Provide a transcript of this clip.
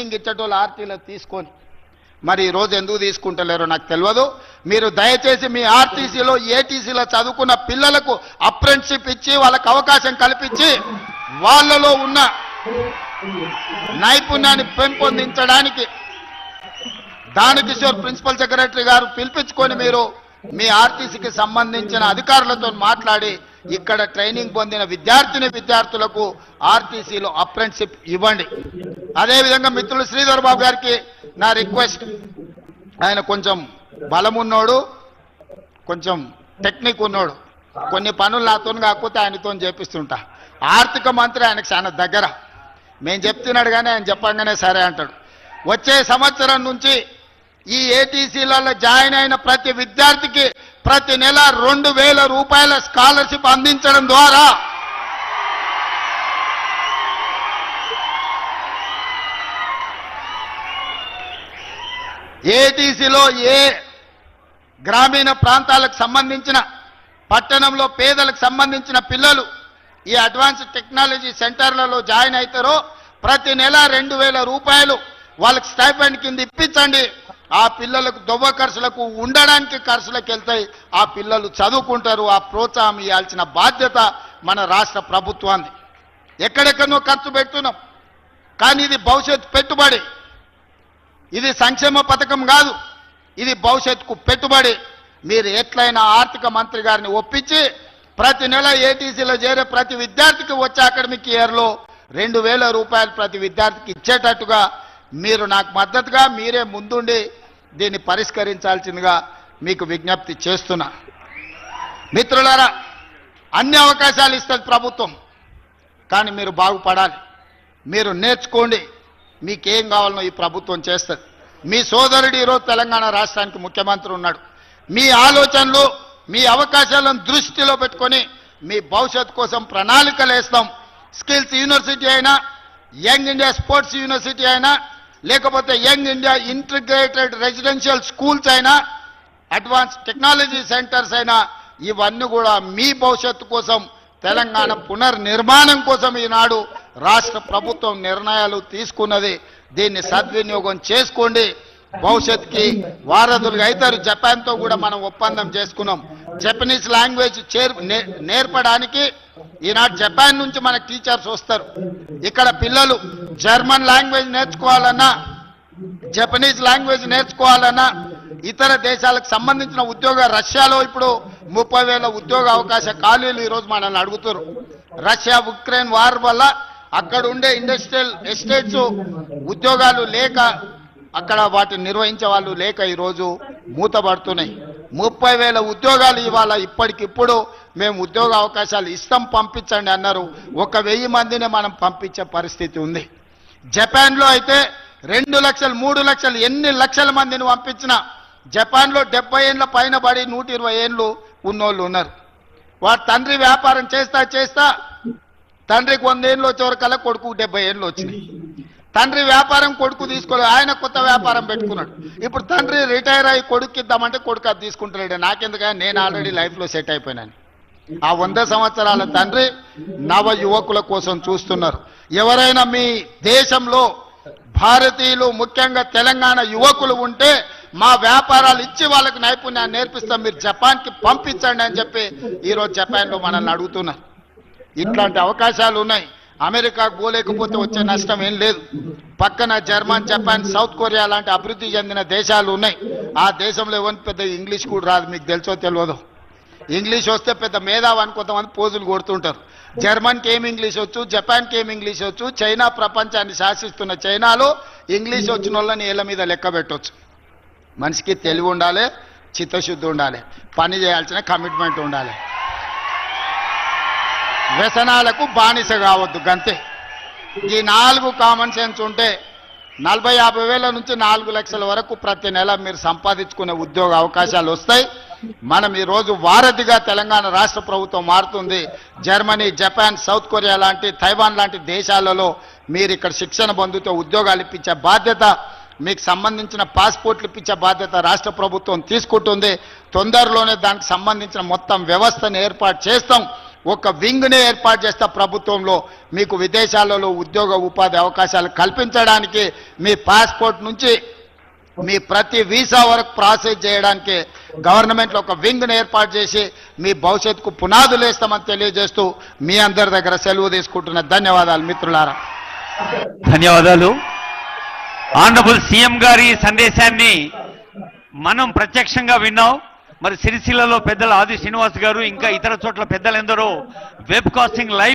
ఇచ్చటోళ్ళు ఆర్టీలో తీసుకొని మరి ఈరోజు ఎందుకు తీసుకుంటలేరో నాకు తెలియదు. మీరు దయచేసి మీ ఆర్టీసీలో ఏటీసీలో చదువుకున్న పిల్లలకు అప్రెంటిస్షిప్ ఇచ్చి వాళ్ళకు అవకాశం కల్పించి వాళ్ళలో ఉన్న నైపుణ్యాన్ని పెంపొందించడానికి దానకిషోర్ ప్రిన్సిపల్ సెక్రటరీ గారు పిలిపించుకొని మీరు మీ ఆర్టీసీకి సంబంధించిన అధికారులతో మాట్లాడి ఇక్కడ ట్రైనింగ్ పొందిన విద్యార్థులకు ఆర్టీసీలో అప్రెంటిస్షిప్ ఇవ్వండి. అదేవిధంగా మిత్రులు శ్రీధర్ బాబు గారికి నా రిక్వెస్ట్, ఆయన కొంచెం బలం ఉన్నోడు, కొంచెం టెక్నిక్ ఉన్నోడు, కొన్ని పనులు నాతో కాకపోతే ఆయనతో చేపిస్తుంటా. ఆర్థిక మంత్రి ఆయనకు చాలా దగ్గర, మేము చెప్తున్నాడు కానీ ఆయన చెప్పంగానే సరే అంటాడు. వచ్చే సంవత్సరం నుంచి ఈ ఏటీసీలలో జాయిన్ అయిన ప్రతి విద్యార్థికి ప్రతి నెల 2000 రూపాయల స్కాలర్షిప్ అందించడం ద్వారా ఏటీసీలో ఏ గ్రామీణ ప్రాంతాలకు సంబంధించిన పట్టణంలో పేదలకు సంబంధించిన పిల్లలు ఈ అడ్వాన్స్డ్ టెక్నాలజీ సెంటర్లలో జాయిన్ అవుతారో ప్రతి నెల 2000 రూపాయలు వాళ్ళకి స్టైపెండ్ కింద ఇప్పించండి. ఆ పిల్లలకు దొవ్వ ఖర్చులకు ఉండడానికి ఖర్చులకు వెళ్తాయి, ఆ పిల్లలు చదువుకుంటారు. ఆ ప్రోత్సాహం ఇవ్వాల్సిన బాధ్యత మన రాష్ట్ర ప్రభుత్వాన్ని. ఎక్కడెక్కడో ఖర్చు పెడుతున్నాం కానీ ఇది భవిష్యత్తు పెట్టుబడి, ఇది సంక్షేమ పథకం కాదు, ఇది భవిష్యత్తుకు పెట్టుబడి. మీరు ఎట్లయినా ఆర్థిక మంత్రి గారిని ఒప్పించి ప్రతి నెల ఏటీసీలో చేరే ప్రతి విద్యార్థికి వచ్చే అకాడమిక్ ఇయర్లో 2000 రూపాయలు ప్రతి విద్యార్థికి ఇచ్చేటట్టుగా మీరు నాకు మద్దతుగా మీరే ముందుండి దీన్ని పరిష్కరించాల్సిందిగా మీకు విజ్ఞప్తి చేస్తున్నా. మిత్రులారా, అన్ని అవకాశాలు ఇస్తుంది ప్రభుత్వం, కానీ మీరు బాగుపడాలి, మీరు నేర్చుకోండి. మీకేం కావాలనో ఈ ప్రభుత్వం చేస్తుంది. మీ సోదరుడు ఈరోజు తెలంగాణ రాష్ట్రానికి ముఖ్యమంత్రి ఉన్నాడు. మీ ఆలోచనలు మీ అవకాశాలను దృష్టిలో పెట్టుకొని మీ భవిష్యత్తు కోసం ప్రణాళికలు వేస్తాం. స్కిల్స్ యూనివర్సిటీ అయినా, యంగ్ ఇండియా స్పోర్ట్స్ యూనివర్సిటీ అయినా, లేకపోతే young India integrated residential schools అయినా, అడ్వాన్స్ టెక్నాలజీ సెంటర్స్ అయినా, ఇవన్నీ కూడా మీ భవిష్యత్తు కోసం, తెలంగాణ పునర్నిర్మాణం కోసం ఈనాడు రాష్ట్ర ప్రభుత్వం నిర్ణయాలు తీసుకున్నది. దీన్ని సద్వినియోగం చేసుకోండి. భవిష్యత్తుకి వారధులుగా అవుతారు. జపాన్తో కూడా మనం ఒప్పందం చేసుకున్నాం. జపనీస్ లాంగ్వేజ్ నేర్పడానికి ఈనాడు జపాన్ నుంచి మన టీచర్స్ వస్తారు. ఇక్కడ పిల్లలు జర్మన్ లాంగ్వేజ్ నేర్చుకోవాలన్నా, జపనీస్ లాంగ్వేజ్ నేర్చుకోవాలన్నా, ఇతర దేశాలకు సంబంధించిన రష్యాలో ఇప్పుడు 30,000 ఉద్యోగ అవకాశ ఖాళీలు ఈరోజు మనల్ని అడుగుతారు. రష్యా ఉక్రెయిన్ వార్ వల్ల అక్కడ ఉండే ఇండస్ట్రియల్ ఎస్టేట్స్ ఉద్యోగాలు లేక, అక్కడ వాటిని నిర్వహించే వాళ్ళు లేక ఈరోజు మూతపడుతున్నాయి. 30,000 ఉద్యోగాలు ఇవాళ ఇప్పటికిప్పుడు మేము ఉద్యోగ అవకాశాలు ఇస్తాం పంపించండి అన్నారు. 1,000 మందిని మనం పంపించే పరిస్థితి ఉంది. జపాన్లో అయితే 2 లక్షలు 3 లక్షలు ఎన్ని లక్షల మందిని పంపించినా జపాన్లో 70 ఏళ్ళ పైన పడి 120 ఏళ్ళు ఉన్నోళ్ళు ఉన్నారు. వాడు తండ్రి వ్యాపారం చేస్తా తండ్రికి 100 ఏళ్ళు వచ్చేవరకల్లా కొడుకు 70 ఏళ్ళు వచ్చినాయి. తండ్రి వ్యాపారం కొడుకు తీసుకోలేదు, ఆయన కొత్త వ్యాపారం పెట్టుకున్నాడు. ఇప్పుడు తండ్రి రిటైర్ అయ్యి కొడుకు ఇద్దామంటే కొడుకు అది తీసుకుంటాడు. నాకెందుకని, నేను ఆల్రెడీ లైఫ్లో సెట్ అయిపోయినాను. ఆ 100 సంవత్సరాల తండ్రి నవ యువకుల కోసం చూస్తున్నారు. ఎవరైనా మీ దేశంలో భారతీయులు, ముఖ్యంగా తెలంగాణ యువకులు ఉంటే మా వ్యాపారాలు ఇచ్చి వాళ్ళకి నైపుణ్యాన్ని నేర్పిస్తాం, మీరు జపాన్కి పంపించండి అని చెప్పి ఈరోజు జపాన్లో మనల్ని అడుగుతున్నారు. ఇట్లాంటి అవకాశాలు ఉన్నాయి. అమెరికాకు పోలేకపోతే వచ్చే నష్టం ఏం లేదు. పక్కన జర్మన్, జపాన్, సౌత్ కొరియా లాంటి అభివృద్ధి చెందిన దేశాలు ఉన్నాయి. ఆ దేశంలో ఎవరికి పెద్ద ఇంగ్లీష్ కూడా రాదు, మీకు తెలుసో తెలియదు. ఇంగ్లీష్ వస్తే పెద్ద మేధావి అని కొంతమంది పోజులు కొడుతుంటారు. జర్మన్కి ఏం ఇంగ్లీష్ వచ్చు, జపాన్కి ఏం ఇంగ్లీష్ వచ్చు. చైనా ప్రపంచాన్ని శాసిస్తున్న చైనాలో ఇంగ్లీష్ వచ్చిన వాళ్ళని ఏళ్ళ మీద లెక్క పెట్టవచ్చు. మనిషికి తెలివి ఉండాలి, చిత్తశుద్ధి ఉండాలి, పని చేయాల్సిన కమిట్మెంట్ ఉండాలి, వ్యసనాలకు బానిస కావద్దు. గంతే. ఈ 4 కామన్ సెన్స్ ఉంటే 40-50 వేల నుంచి 4 లక్షల వరకు ప్రతి నెల మీరు సంపాదించుకునే ఉద్యోగ అవకాశాలు వస్తాయి. మనం ఈరోజు వారధిగా తెలంగాణ రాష్ట్ర ప్రభుత్వం మారుతుంది. జర్మనీ, జపాన్, సౌత్ కొరియా లాంటి, తైవాన్ లాంటి దేశాలలో మీరు ఇక్కడ శిక్షణ పొందితే ఉద్యోగాలు ఇప్పించే బాధ్యత, మీకు సంబంధించిన పాస్పోర్ట్లు ఇప్పించే బాధ్యత రాష్ట్ర ప్రభుత్వం తీసుకుంటుంది. తొందరలోనే దానికి సంబంధించిన మొత్తం వ్యవస్థను ఏర్పాటు చేస్తాం. ఒక వింగ్ని ఏర్పాటు చేస్తా ప్రభుత్వంలో మీకు విదేశాలలో ఉద్యోగ ఉపాధి అవకాశాలు కల్పించడానికి మీ పాస్పోర్ట్ నుంచి మీ ప్రతి వీసా వరకు ప్రాసెస్ చేయడానికి గవర్నమెంట్లో ఒక వింగ్ని ఏర్పాటు చేసి మీ భవిష్యత్తుకు పునాదులు వేస్తామని తెలియజేస్తూ మీ అందరి దగ్గర సెలవు తీసుకుంటున్న ధన్యవాదాలు మిత్రులారా. ధన్యవాదాలు. ఆనరబుల్ సీఎం గారి సందేశాన్ని మనం ప్రత్యక్షంగా విన్నాం. మరి సిరిసిల్లలో పెద్దల ఆది శ్రీనివాస్ గారు ఇంకా ఇతర చోట్ల పెద్దలందరూ వెబ్ కాస్టింగ్ లైవ్